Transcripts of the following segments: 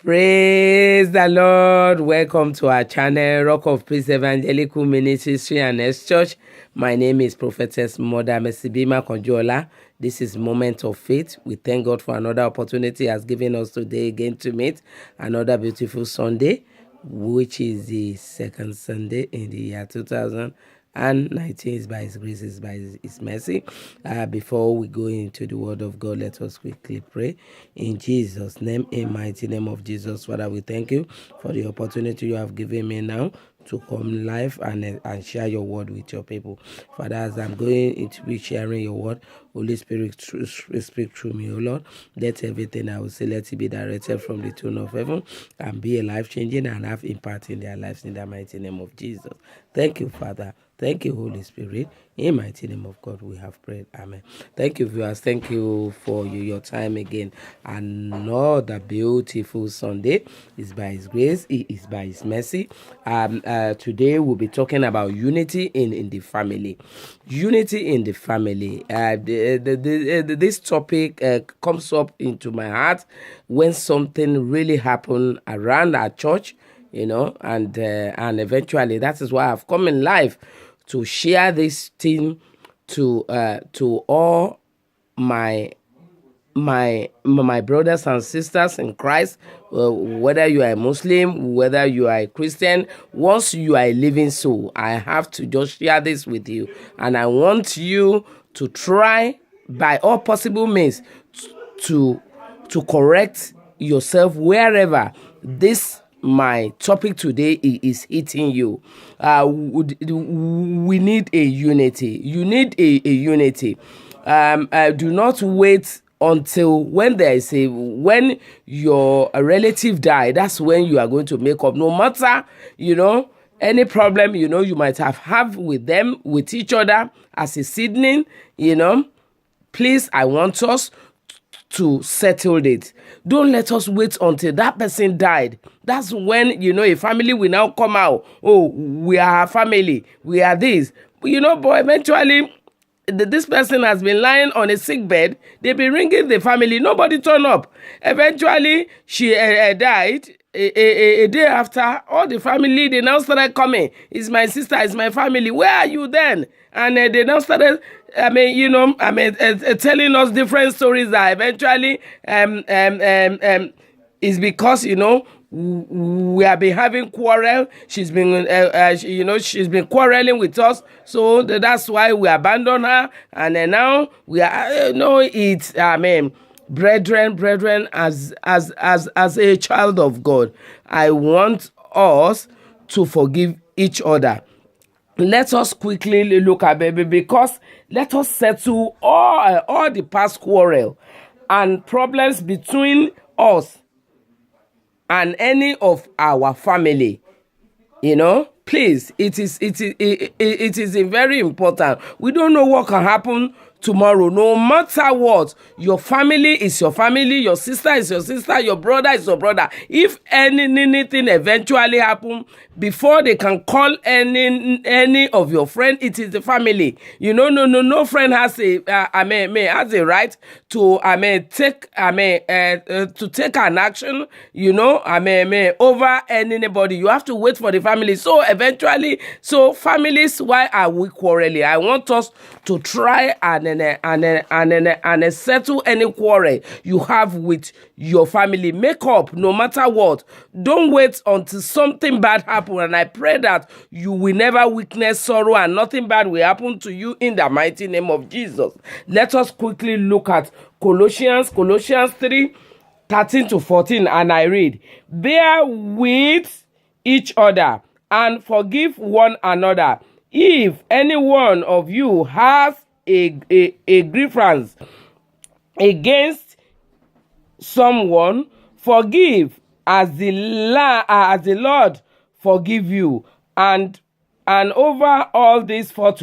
Praise the Lord. Welcome to our channel, Rock of Peace Evangelical Ministry and Next Church. My name is Prophetess Mother Makanjuola. This is Moment of Faith. We thank God for another opportunity He has given us today again to meet another beautiful Sunday, which is the second Sunday in the year 2019. Is by His grace, is by His mercy. Before we go into the Word of God, let us quickly pray. In Jesus' name, in mighty name of Jesus, Father, we thank you for the opportunity you have given me now to come live and share your word with your people. Father, as I'm going into be sharing your word, Holy Spirit, speak through me, O Lord. Let everything I will say, let it be directed from the throne of heaven and be a life-changing and have impact in their lives in the mighty name of Jesus. Thank you, Father. Thank you, Holy Spirit. In the mighty name of God, we have prayed. Amen. Thank you, viewers. Thank you for your time again. Another beautiful Sunday is by His grace. It is by His mercy. Today, we'll be talking about unity in the family. Unity in the family. This topic comes up into my heart when something really happened around our church, and eventually that is why I've come in live to share this thing to all my brothers and sisters in Christ, whether you are a Muslim, whether you are a Christian. Once you are a living soul, I have to just share this with you, and I want you to try by all possible means to correct yourself wherever this my topic today is hitting you. We need a unity. You need a unity. Do not wait until when when your relative die. That's when you are going to make up. No matter any problem you might have with them, with each other as a sibling. Please, I want us to settle it. Don't let us wait until that person died. That's when a family will now come out. Oh, we are a family, we are this, but eventually this person has been lying on a sick bed. They've been ringing the family, nobody turned up. Eventually she died. A day after, all the family, they now started coming. It's my sister, it's my family, where are you then? And they now started telling us different stories that eventually is because we have been having quarrel. She's been she's been quarreling with us, so that's why we abandoned her. And then now we are it's brethren, as a child of God, I want us to forgive each other. Let us quickly look at baby, because let us settle all the past quarrel and problems between us and any of our family. Please, it is very important. We don't know what can happen tomorrow. No matter what, your family is your family, your sister is your sister, your brother is your brother. If anything eventually happen, before they can call any of your friend, it is the family. No friend has a has a right to take an action over anybody. You have to wait for the family. So eventually, families, why are we quarreling? I want us to try and settle any quarrel you have with your family. Make up no matter what. Don't wait until something bad happens. And I pray that you will never witness sorrow and nothing bad will happen to you in the mighty name of Jesus. Let us quickly look at Colossians 3:13-14, and I read, bear with each other and forgive one another. If any one of you has a grievance against someone, forgive as the Lord forgive you. And over all these 4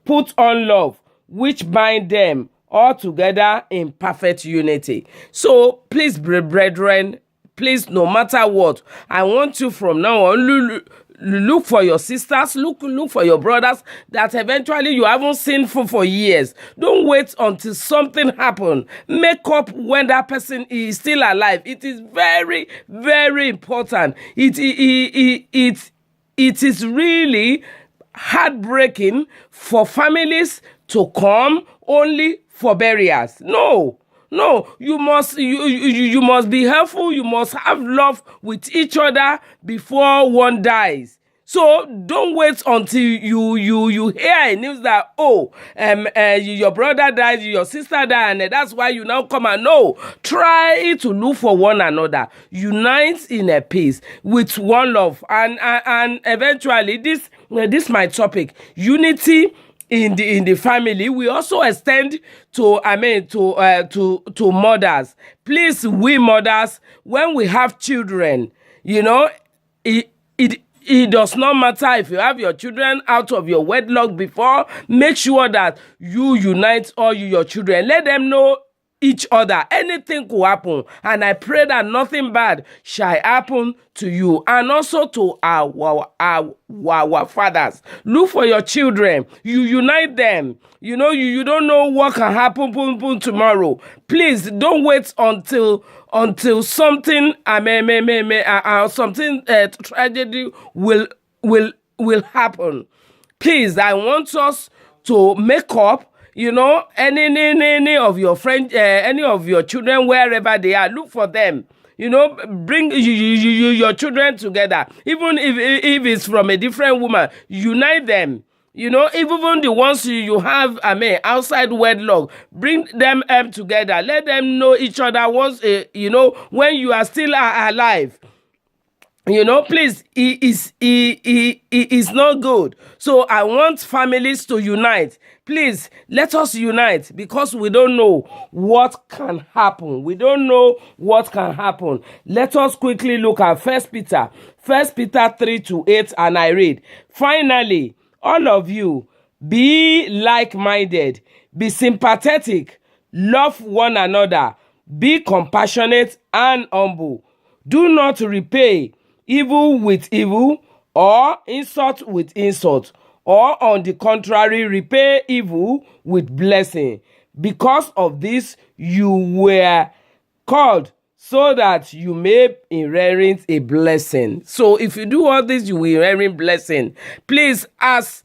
put on love, which bind them all together in perfect unity. So please, brethren, please, no matter what, I want you from now on, look for your sisters, look for your brothers that eventually you haven't seen for years. Don't wait until something happens. Make up when that person is still alive. It is very, very important. It is really heartbreaking for families to come only for burials. No, you must be helpful. You must have love with each other before one dies. So don't wait until you hear a news that your brother died, your sister died, and that's why you now come and no. Try to look for one another. Unite in a peace with one love, and eventually this my topic, unity in the family. We also extend to mothers. Please, we mothers, when we have children, it does not matter if you have your children out of your wedlock before. Make sure that you unite all your children. Let them know each other. Anything could happen, and I pray that nothing bad shall happen to you and also to our fathers. Look for your children. You unite them. You don't know what can happen tomorrow. Please don't wait until something tragedy will happen. Please, I want us to make up. Any of your friends, any of your children, wherever they are, look for them. Bring your children together. Even if it's from a different woman, unite them. Even the ones you have, outside wedlock, bring them together. Let them know each other once, when you are still alive. Please, it is not good. So I want families to unite. Please, let us unite, because we don't know what can happen. Let us quickly look at First Peter 3:8, and I read, "Finally, all of you, be like-minded, be sympathetic, love one another, be compassionate and humble. Do not repay evil with evil, or insult with insult, or on the contrary, repay evil with blessing. Because of this, you were called, so that you may inherit a blessing." So if you do all this, you will inherit blessing. Please, as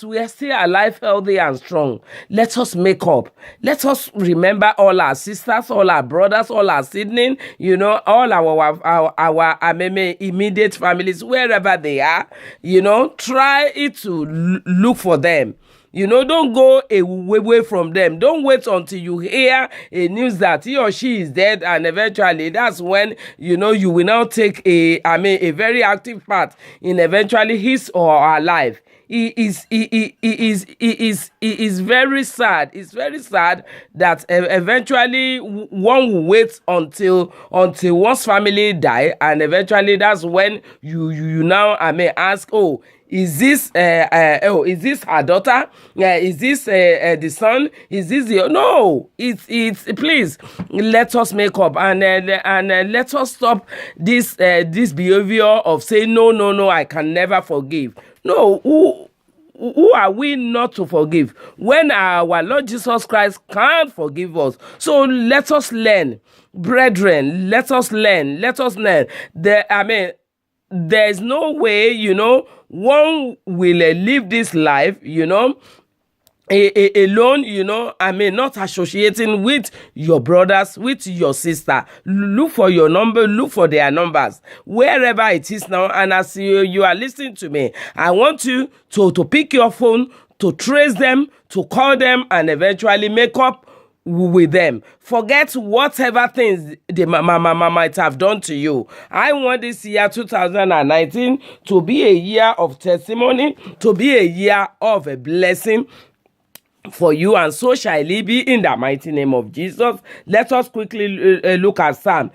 we are still alive, healthy and strong, let us make up. Let us remember all our sisters, all our brothers, all our siblings, all our immediate families, wherever they are. Try to look for them. Don't go away from them. Don't wait until you hear a news that he or she is dead, and eventually that's when you will now take a very active part in eventually his or her life. It is very sad. It's very sad that eventually one will wait until one's family die, and eventually that's when you now ask, is this her daughter? Is this the son? Is this no? It's please, let us make up, and let us stop this behavior of saying no, I can never forgive. No, who are we not to forgive when our Lord Jesus Christ can't forgive us? So let us learn, brethren. Let us learn. There's no way, one will live this life, alone, not associating with your brothers, with your sister. Look for your number, look for their numbers, wherever it is now. And as you are listening to me, I want you to pick your phone, to trace them, to call them, and eventually make up with them. Forget whatever things the mama might have done to you. I want this year 2019 to be a year of testimony, to be a year of a blessing, for you, and so shall it be in the mighty name of Jesus. Let us quickly look at Psalm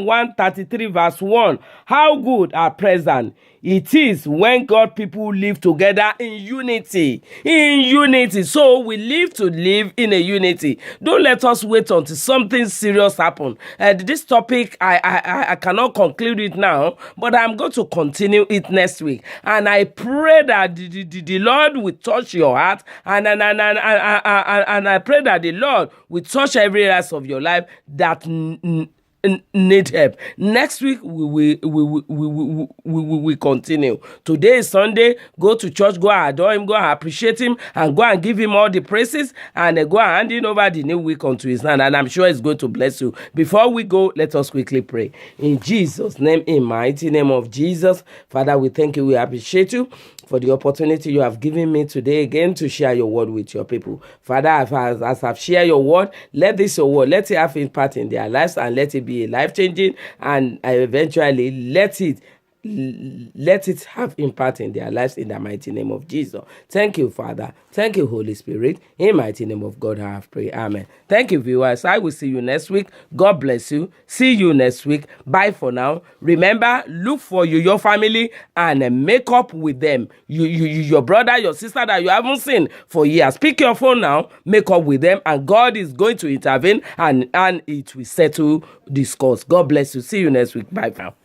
133 verse 1. How good are present it is when God people live together in unity. In unity. So we live to live in a unity. Don't let us wait until something serious happens. This topic, I cannot conclude it now, but I'm going to continue it next week. And I pray that the Lord will touch your heart, and I pray that the Lord will touch every area of your life that need help. Next week we will continue. Today is Sunday. Go to church, go and adore him, go and appreciate him, and go and give him all the praises, and go and hand over the new week unto his hand, and I'm sure it's going to bless you. Before we go, let us quickly pray. In Jesus' name, in mighty name of Jesus, Father, we thank you, we appreciate you for the opportunity you have given me today again to share your word with your people. Father, as I've shared your word, let this your word, let it have impact in their lives, and let it be a life-changing, and eventually let it have impact in their lives in the mighty name of Jesus. Thank you, Father. Thank you, Holy Spirit. In the mighty name of God, I have prayed. Amen. Thank you, viewers. I will see you next week. God bless you. See you next week. Bye for now. Remember, look for your family and make up with them. Your brother, your sister that you haven't seen for years. Pick your phone now, make up with them, and God is going to intervene, and it will settle this cause. God bless you. See you next week. Bye for now.